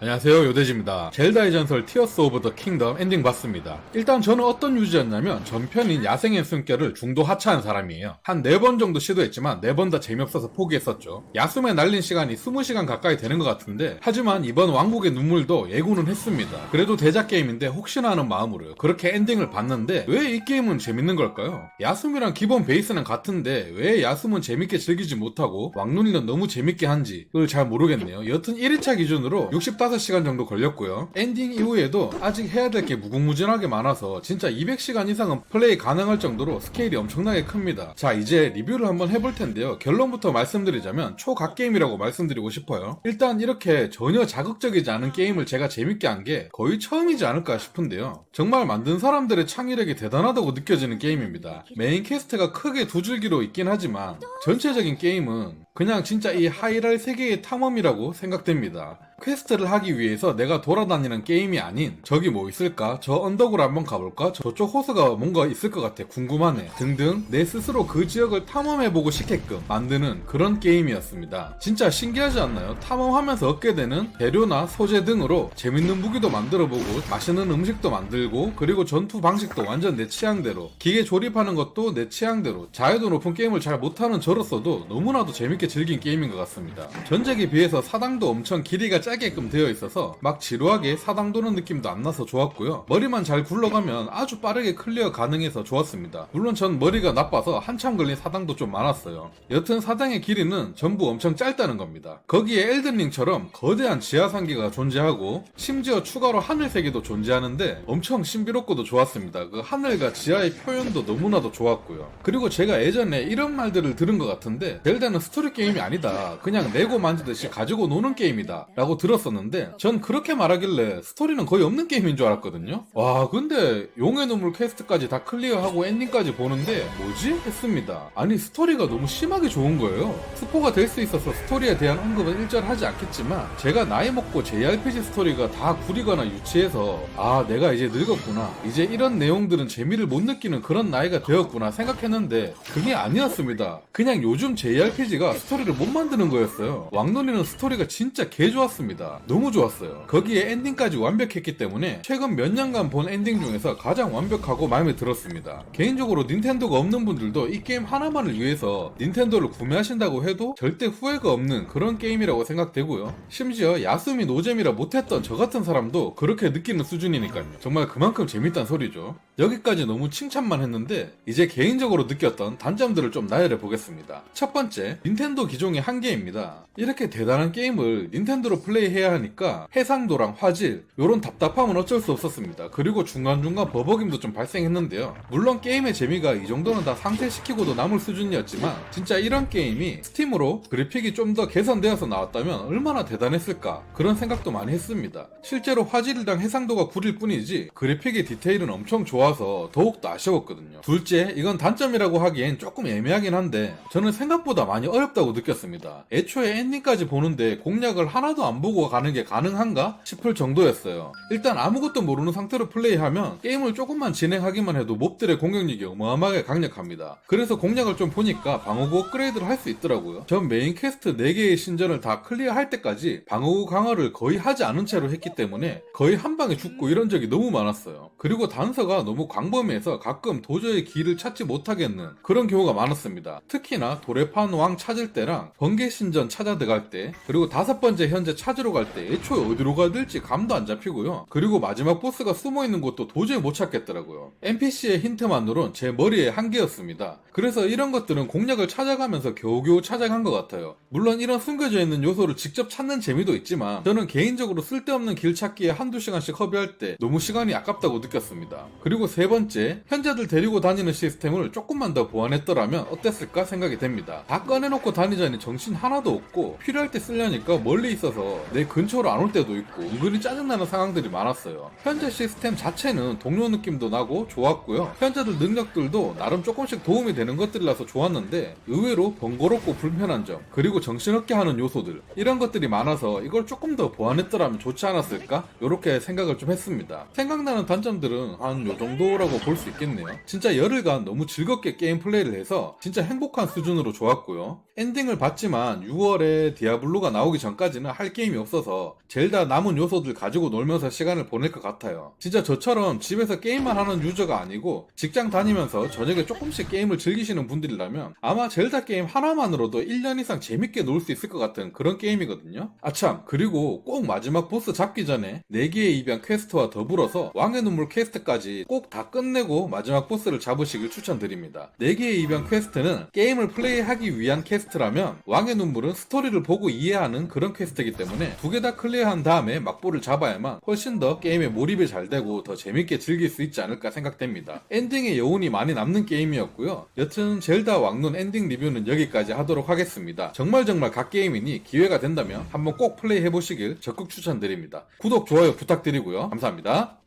안녕하세요, 요데지입니다. 젤다의 전설 티어스 오브 더 킹덤 엔딩 봤습니다. 일단 저는 어떤 유저였냐면 전편인 야생의 숨결을 중도 하차한 사람이에요. 한 4번 정도 시도했지만 4번 다 재미없어서 포기했었죠. 야숨에 날린 시간이 20시간 가까이 되는 것 같은데, 하지만 이번 왕국의 눈물도 예고는 했습니다. 그래도 대작 게임인데 혹시나 하는 마음으로요. 그렇게 엔딩을 봤는데 왜 이 게임은 재밌는 걸까요? 야숨이랑 기본 베이스는 같은데 왜 야숨은 재밌게 즐기지 못하고 왕눈이는 너무 재밌게 한지를 잘 모르겠네요. 여튼 1회차 기준으로 65시간 정도 걸렸고요. 엔딩 이후에도 아직 해야 될 게 무궁무진하게 많아서 진짜 200시간 이상은 플레이 가능할 정도로 스케일이 엄청나게 큽니다. 자, 이제 리뷰를 한번 해볼 텐데요. 결론부터 말씀드리자면 초각 게임이라고 말씀드리고 싶어요. 일단 이렇게 전혀 자극적이지 않은 게임을 제가 재밌게 한 게 거의 처음이지 않을까 싶은데요. 정말 만든 사람들의 창의력이 대단하다고 느껴지는 게임입니다. 메인 퀘스트가 크게 두 줄기로 있긴 하지만 전체적인 게임은 그냥 진짜 이 하이랄 세계의 탐험이라고 생각됩니다. 퀘스트를 하기 위해서 내가 돌아다니는 게임이 아닌 저기 뭐 있을까? 저 언덕으로 한번 가볼까? 저쪽 호수가 뭔가 있을 것 같아. 궁금하네. 등등 내 스스로 그 지역을 탐험해보고 싶게끔 만드는 그런 게임이었습니다. 진짜 신기하지 않나요? 탐험하면서 얻게 되는 재료나 소재 등으로 재밌는 무기도 만들어보고 맛있는 음식도 만들고 그리고 전투 방식도 완전 내 취향대로 기계 조립하는 것도 내 취향대로 자유도 높은 게임을 잘 못하는 저로서도 너무나도 재밌게 즐긴 게임인 것 같습니다. 전작에 비해서 사당도 엄청 길이가 짜게끔 되어 있어서 막 지루하게 사당 도는 느낌도 안 나서 좋았고요. 머리만 잘 굴러가면 아주 빠르게 클리어 가능해서 좋았습니다. 물론 전 머리가 나빠서 한참 걸린 사당도 좀 많았어요. 여튼 사당의 길이는 전부 엄청 짧다는 겁니다. 거기에 엘든링처럼 거대한 지하상기가 존재하고 심지어 추가로 하늘세계도 존재하는데 엄청 신비롭고도 좋았습니다. 그 하늘과 지하의 표현도 너무나도 좋았고요. 그리고 제가 예전에 이런 말들을 들은 것 같은데 젤다는 스토리 게임이 아니다. 그냥 레고 만지듯이 가지고 노는 게임이다 라고 들었었는데 전 그렇게 말하길래 스토리는 거의 없는 게임인 줄 알았거든요. 와, 근데 용의 눈물 퀘스트까지 다 클리어하고 엔딩까지 보는데 뭐지? 했습니다. 아니, 스토리가 너무 심하게 좋은 거예요. 스포가 될 수 있어서 스토리에 대한 언급은 일절하지 않겠지만 제가 나이 먹고 JRPG 스토리가 다 구리거나 유치해서 아, 내가 이제 늙었구나, 이제 이런 내용들은 재미를 못 느끼는 그런 나이가 되었구나 생각했는데 그게 아니었습니다. 그냥 요즘 JRPG가 스토리를 못 만드는 거였어요. 왕눈이는 스토리가 진짜 개 좋았습니다. 너무 좋았어요. 거기에 엔딩까지 완벽했기 때문에 최근 몇 년간 본 엔딩 중에서 가장 완벽하고 마음에 들었습니다. 개인적으로 닌텐도가 없는 분들도 이 게임 하나만을 위해서 닌텐도를 구매하신다고 해도 절대 후회가 없는 그런 게임이라고 생각되고요. 심지어 야숨이 노잼이라 못했던 저 같은 사람도 그렇게 느끼는 수준이니까요. 정말 그만큼 재밌단 소리죠. 여기까지 너무 칭찬만 했는데 이제 개인적으로 느꼈던 단점들을 좀 나열해 보겠습니다. 첫 번째, 닌텐도 기종의 한계입니다. 이렇게 대단한 게임을 닌텐도로 플레이해야 하니까 해상도랑 화질, 요런 답답함은 어쩔 수 없었습니다. 그리고 중간중간 버벅임도 좀 발생했는데요. 물론 게임의 재미가 이 정도는 다 상쇄시키고도 남을 수준이었지만 진짜 이런 게임이 스팀으로 그래픽이 좀 더 개선되어서 나왔다면 얼마나 대단했을까 그런 생각도 많이 했습니다. 실제로 화질이랑 해상도가 구릴 뿐이지 그래픽의 디테일은 엄청 좋아서 더욱더 아쉬웠거든요. 둘째, 이건 단점이라고 하기엔 조금 애매하긴 한데 저는 생각보다 많이 어렵다고 느꼈습니다. 애초에 엔딩까지 보는데 공략을 하나도 안 보고 가는 게 가능한가 싶을 정도였어요. 일단 아무것도 모르는 상태로 플레이하면 게임을 조금만 진행하기만 해도 몹들의 공격력이 어마어마하게 강력합니다. 그래서 공략을 좀 보니까 방어구 업그레이드를 할 수 있더라고요. 전 메인 퀘스트 4개의 신전을 다 클리어할 때까지 방어구 강화를 거의 하지 않은 채로 했기 때문에 거의 한 방에 죽고 이런 적이 너무 많았어요. 그리고 단서가 너무 광범위해서 가끔 도저히 길을 찾지 못하겠는 그런 경우가 많았습니다. 특히나 도레판 왕 찾을 때랑 번개 신전 찾아 들어갈 때, 그리고 5번째 현재 찾으러 갈 때 애초에 어디로 가야 될지 감도 안 잡히고요. 그리고 마지막 보스가 숨어있는 곳도 도저히 못 찾겠더라고요. NPC의 힌트만으론 제 머리의 한계였습니다. 그래서 이런 것들은 공략을 찾아가면서 겨우겨우 찾아간 것 같아요. 물론 이런 숨겨져 있는 요소를 직접 찾는 재미도 있지만 저는 개인적으로 쓸데없는 길 찾기에 한두 시간씩 허비할 때 너무 시간이 아깝다고 느꼈습니다. 그리고 세 번째, 현자들 데리고 다니는 시스템을 조금만 더 보완했더라면 어땠을까 생각이 됩니다. 다 꺼내놓고 다니자니 정신 하나도 없고 필요할 때 쓰려니까 멀리 있어서 내 근처로 안 올 때도 있고 은근히 짜증나는 상황들이 많았어요. 현재 시스템 자체는 동료 느낌도 나고 좋았고요. 현자들 능력들도 나름 조금씩 도움이 되는 것들이라서 좋았는데 의외로 번거롭고 불편한 점, 그리고 정신없게 하는 요소들, 이런 것들이 많아서 이걸 조금 더 보완했더라면 좋지 않았을까? 이렇게 생각을 좀 했습니다. 생각나는 단점들은 한 요 정도라고 볼 수 있겠네요. 진짜 열흘간 너무 즐겁게 게임 플레이를 해서 진짜 행복한 수준으로 좋았고요. 엔딩을 봤지만 6월에 디아블로가 나오기 전까지는 할 게임이 없어서 젤다 남은 요소들 가지고 놀면서 시간을 보낼 것 같아요. 진짜 저처럼 집에서 게임만 하는 유저가 아니고 직장 다니면서 저녁에 조금씩 게임을 즐기시는 분들이라면 아마 젤다 게임 하나만으로도 1년 이상 재밌게 놀 수 있을 것 같은 그런 게임이거든요. 아참, 그리고 꼭 마지막 보스 잡기 전에 4개의 입양 퀘스트와 더불어서 왕의 눈물 퀘스트까지 꼭 다 끝내고 마지막 보스를 잡으시길 추천드립니다. 4개의 입양 퀘스트는 게임을 플레이하기 위한 퀘스트라면 왕의 눈물은 스토리를 보고 이해하는 그런 퀘스트이기 때문에 2개 다 클리어한 다음에 막보를 잡아야만 훨씬 더 게임에 몰입이 잘 되고 더 재밌게 즐길 수 있지 않을까 생각됩니다. 엔딩의 여운이 많이 남는 게임이었고요. 여튼 젤다 왕눈 엔딩 리뷰는 여기까지 하도록 하겠습니다. 정말 각 게임이니 기회가 된다면 한번 꼭 플레이 해보시길 적극 추천드립니다. 구독, 좋아요 부탁드리고요. 감사합니다.